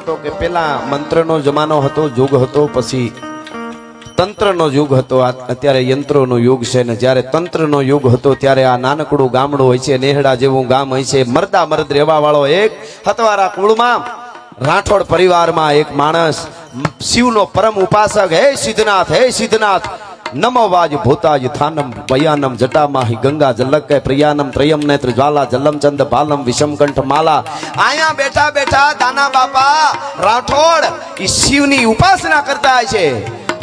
હતો કે પેલા મંત્રનો જમાનો હતો, યુગ હતો, પછી તંત્રનો યુગ હતો, અત્યારે યંત્રોનો યુગ છે ને જ્યારે તંત્રનો યુગ હતો ત્યારે આ નાનકડું ગામડું હોય છે, નેહડા જેવું ગામ હોય છે, મરદા મર્દ રહેવા વાળો એક હતવારા કુળમાં રાઠોડ પરિવારમાં એક માણસ શિવનો પરમ ઉપાસક, હે સિદ્ધનાથ નમો વાજ ભૂતાજ થાનમ ભયાનમ જટામાહી ગંગા જલક પ્રિયાનમ ત્રયમ નેત્ર જ્વાલા જલમ ચંદ બાલમ વિષમકંઠ માલા. અહીંયા બેઠા બેઠા દાના બાપા રાઠોડ ઈ શિવની ઉપાસના કરતા છે.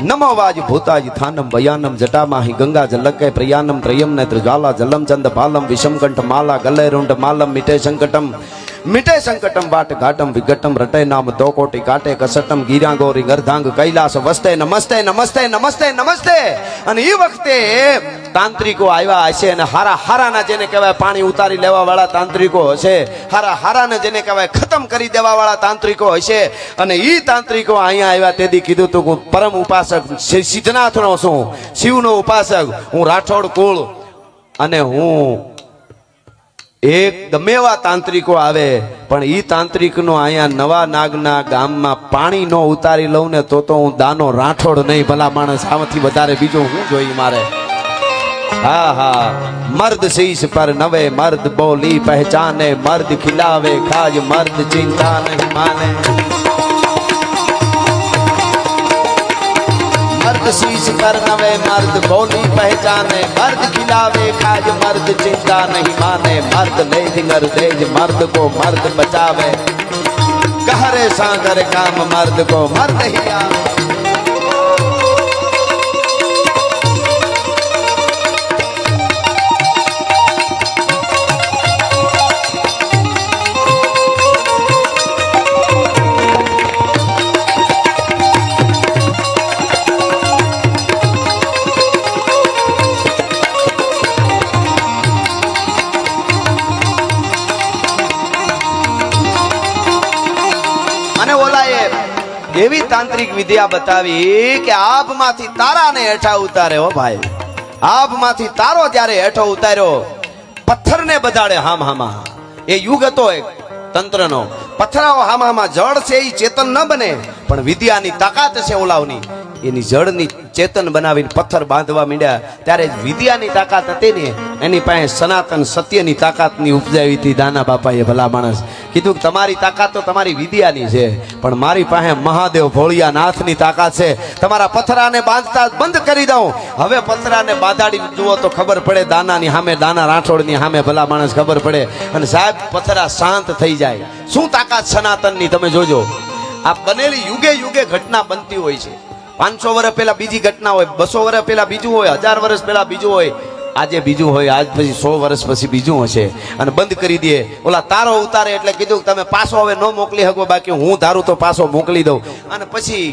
નમો વાજ ભૂતાજ થાનમ ભયાનમ જટામાહી ગંગા જલક પ્રિયાનમ ત્રયમ નેત્ર જ્વાલા જલમ ચંદ બાલમ વિષમકંઠ માલા ગલે રૂંઢ માલમ મિટે સંકટમ વાટ ઘાટમ વિઘટમ રટે નામ દો કોટી કાટે કસટમ ગીરાંગોરી ગર્ધાંગ કૈલાસ વસ્તે નમસ્તે નમસ્તે નમસ્તે નમસ્તે. અને એ વખતે તાંત્રિકો આવ્યા હશે અને હારાના જેને કહેવાય પાણી ઉતારી લેવા વાળા તાંત્રિકો હશે, હારાને જેને કહેવાય ખતમ કરી દેવા વાળા તાંત્રિકો હશે. અને એ તાંત્રિકો અહીંયા આવ્યા તેથી કીધું તું હું પરમ ઉપાસક સિદ્ધનાથનો છું, શિવનો ઉપાસક હું, રાઠોડ કુળ, અને હું એક ગમે એવા તાંત્રિકો આવે પણ ઈ તાંત્રિકનો અહીંયા નવા નાગના ગામમાં પાણી નો ઉતારી લઉં ને તો હું દાનો રાઠોડ નહીં. ભલા માણસ, આમાંથી વધારે બીજું હું જોઈ મારે. હા હા, મર્દ શીશ પર નવે મર્દ બોલી પહેચાને, મર્દ ખિલાવે ખાજ મર્દ ચિંતા નહીં માને. मर्द शीश पर नवे मर्द बोली पहचाने, मर्द खिलावे खाज मर्द चिंता नहीं माने. मर्द लेज कर देज मर्द को मर्द बचावे, कहरे सागर काम मर्द को मर्द ही आवे. એવી તાંત્રિક વિદ્યા બતાવી કે આભમાંથી તારાને હેઠા ઉતારે. હો ભાઈ, આભમાંથી તારો જ્યારે હેઠો ઉતાર્યો, પથ્થરને બધાડે હામહામાં. એ યુગ હતો એક તંત્રનો. પથ્થરાઓ હામહામાં. જળ છે એ ચેતન ન બને પણ વિદ્યાની તાકાત છે ઓલાવની, એની જળની ચેતન બનાવીને પથ્થર બાંધવા માંડ્યા. ત્યારે વિદ્યાની તાકાત હતી ને એની પાસે સનાતન સત્યની તાકાતની ઉપજાવી હતી દાના બાપાએ. ભલા માણસ કીધું કે તમારી તાકાત તો તમારી વિદ્યાની છે પણ મારી પાસે મહાદેવ ભોળિયાનાથની તાકાત છે. તમારા પથરાને બાંધતા બંધ કરી દઉં. હવે પથરાને બાંધાડી જુઓ તો ખબર પડે દાનાની સામે, દાના રાઠોડની સામે ભલા માણસ ખબર પડે. અને સાહેબ પથરા શાંત થઈ જાય. શું તાકાત સનાતનની તમે જોજો. આ બનેલી યુગે યુગે ઘટના બનતી હોય છે. 500 વર્ષ પહેલા બીજી ઘટના હોય, 200 વર્ષ પહેલા બીજું હોય, 1000 વર્ષ પહેલા બીજું હોય, આજે બીજું હોય, આજ પછી 100 વર્ષ પછી બીજું હશે. અને બંધ કરી દે. ઓલા તારો ઉતારે એટલે કીધું કે તમે પાછો હવે ન મોકલી શકો, બાકી હું ધારું તો પાછો મોકલી દઉં. અને પછી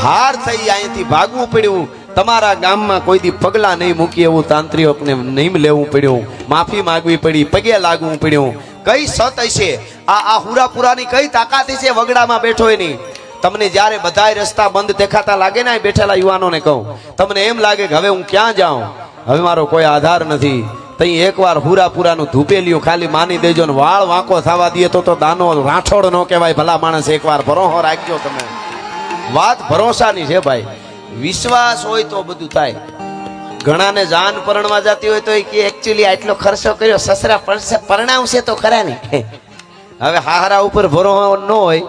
હાર થઈ અહીંથી ભાગવું પડ્યું. તમારા ગામમાં કોઈ દી પગલા નહીં મૂકી એવું તાંત્રિકોને નહીં લેવું પડ્યું, માફી માંગવી પડી, પગે લાગવું પડ્યું. કઈ સત હશે આ હુરાપુરાની, કઈ તાકાત છે વગડામાં બેઠો એની. તમને જ્યારે બધાય રસ્તા બંધ દેખાતા લાગે ને બેઠેલા યુવાનોને કહું, તમને એમ લાગે કે હવે હું ક્યાં જાઉં, હવે મારો કોઈ આધાર નથી, તઈ એકવાર હુરાપુરાનું ધૂપેલિયું ખાલી માની દેજો ને વાળ વાંકો થવા દે તો દાનો રાઠોડ નો કહેવાય. ભલા માણસ એકવાર ભરોસો રાખજો. તમે વાત ભરોસાની છે ભાઈ. વિશ્વાસ હોય તો બધું થાય. ઘણાને જાન પરણવા જતી હોય તો કે એકચ્યુઅલી આટલો ખર્ચો કર્યો, સસરા પરણાવશે તો ખરા ને. હવે હારા ઉપર ભરોસો ન હોય,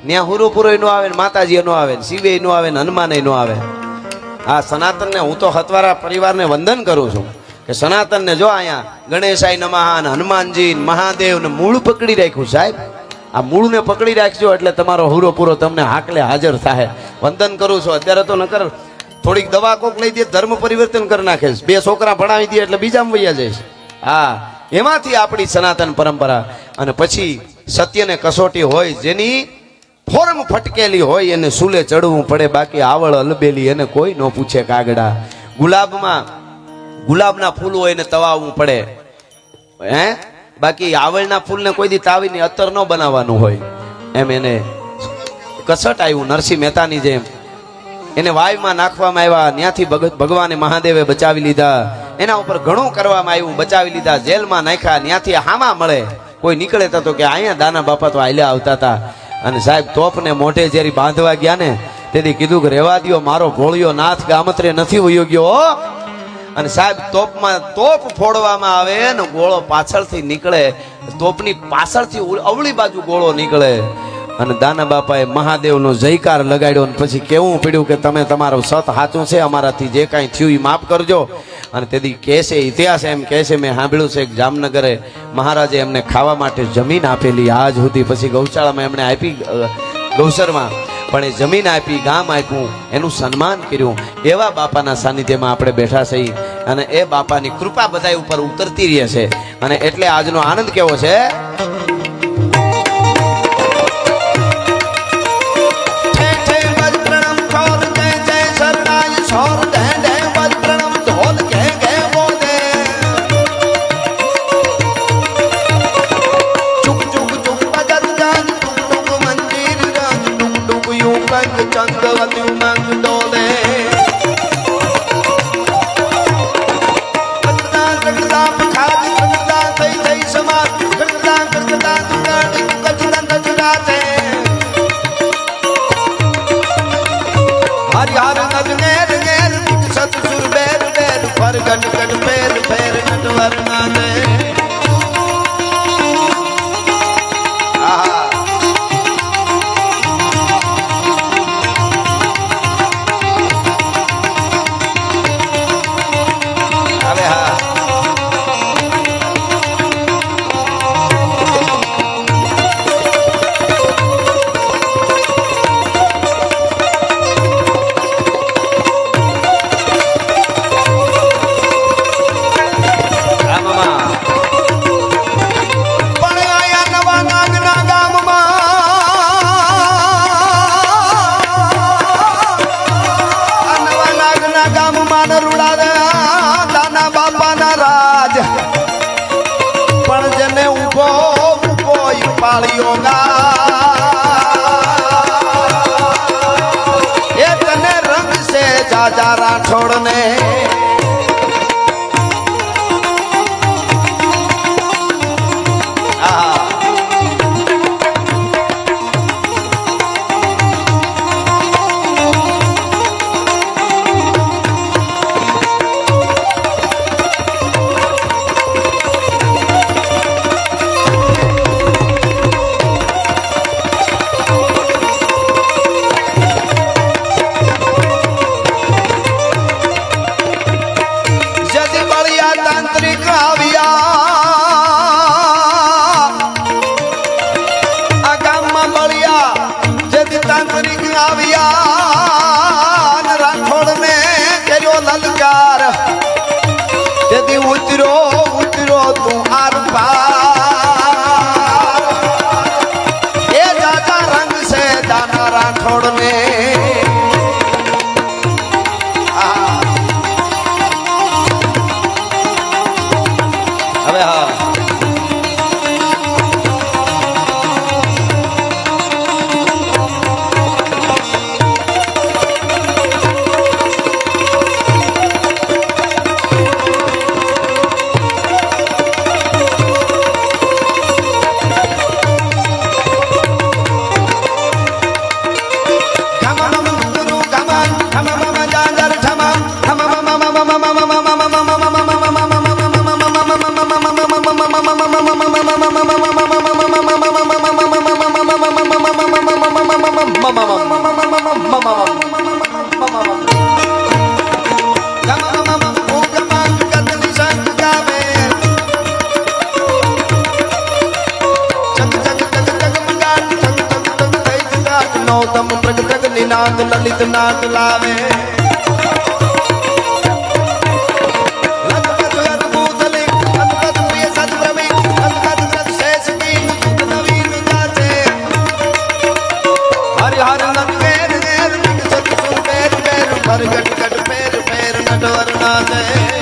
ત્યાં હુરુપુરો નો આવે, માતાજી નો આવે, શિવે નો આવે, હનુમાન નો આવે. આ સનાતન ને હું તો હતવારા પરિવારને વંદન કરું છું કે સનાતન ને જો અહીંયા ગણેશાય નમઃ, હનુમાનજી, મહાદેવ ને મૂળ પકડી રાખ્યું. સાહેબ આ મૂળ ને પકડી રાખજો એટલે તમારો હુરોપુરો તમને હાકલે હાજર થાય. વંદન કરું છું. અત્યારે તો નકર થોડીક દવા કોક લઈ દે, ધર્મ પરિવર્તન કરી નાખે, 2 છોકરા ભણાવી દે એટલે બીજામાં વૈયા જાય છે. હા, એમાંથી આપણી સનાતન પરંપરા. અને પછી સત્યને કસોટી હોય, જેની ફોર્મ ફટકેલી હોય એને સૂલે ચડવું પડે, બાકી આવળ અલબેલી એને કોઈ ન પૂછે કાગડા. ગુલાબના ફૂલ હોય એને તવાવવું પડે, હે, બાકી આવળના ફૂલને કોઈ દી તાવીને અત્તર ન બનાવવાનું હોય. એમ એને કસટ આવ્યું નરસિંહ મહેતાની જેમ. એને વાયુમાં નાખવામાં આવ્યા, ત્યાંથી ભગવાને મહાદેવે બચાવી લીધા. એના ઉપર ઘણું કરવામાં આવ્યું, બચાવી લીધા. જેલમાં નાખ્યા, ત્યાંથી હામા મળે કોઈ નીકળે તો કે અહીંયા દાના બાપા તો હાલ્યા આવતા હતા. અને સાહેબ તોપને મોઢે જ્યારે બાંધવા ગયા ને તેથી કીધું કે રેવા દ્યો, મારો ભોળિયો નાથ ગામત્રે નથી વયો ગયો હો. અને સાહેબ તોપમાં તોપ ફોડવામાં આવે ને ગોળો પાછળથી નીકળે, તોપની પાછળથી અવળી બાજુ ગોળો નીકળે. અને દાના બાપાએ મહાદેવનો જયકાર લગાડ્યો અને પછી કેવું પડ્યું કે તમે તમારો સત સાચું છે, અમારાથી જે કાંઈ થયું એ માફ કરજો. અને તેથી કહેશે ઇતિહાસ એમ કહેશે, મેં સાંભળ્યું છે કે જામનગરે મહારાજે એમને ખાવા માટે જમીન આપેલી આજ સુધી. પછી ગૌશાળામાં એમણે આપી, ગૌસરમાં પણ એ જમીન આપી, ગામ આપ્યું, એનું સન્માન કર્યું. એવા બાપાના સાનિધ્યમાં આપણે બેઠા છીએ અને એ બાપાની કૃપા બધા ઉપર ઉતરતી રહે છે. અને એટલે આજનો આનંદ કેવો છે. છોડને લલિત નાદ લાવે હર ગટ ગટ પેર પેર નટવર નાચે.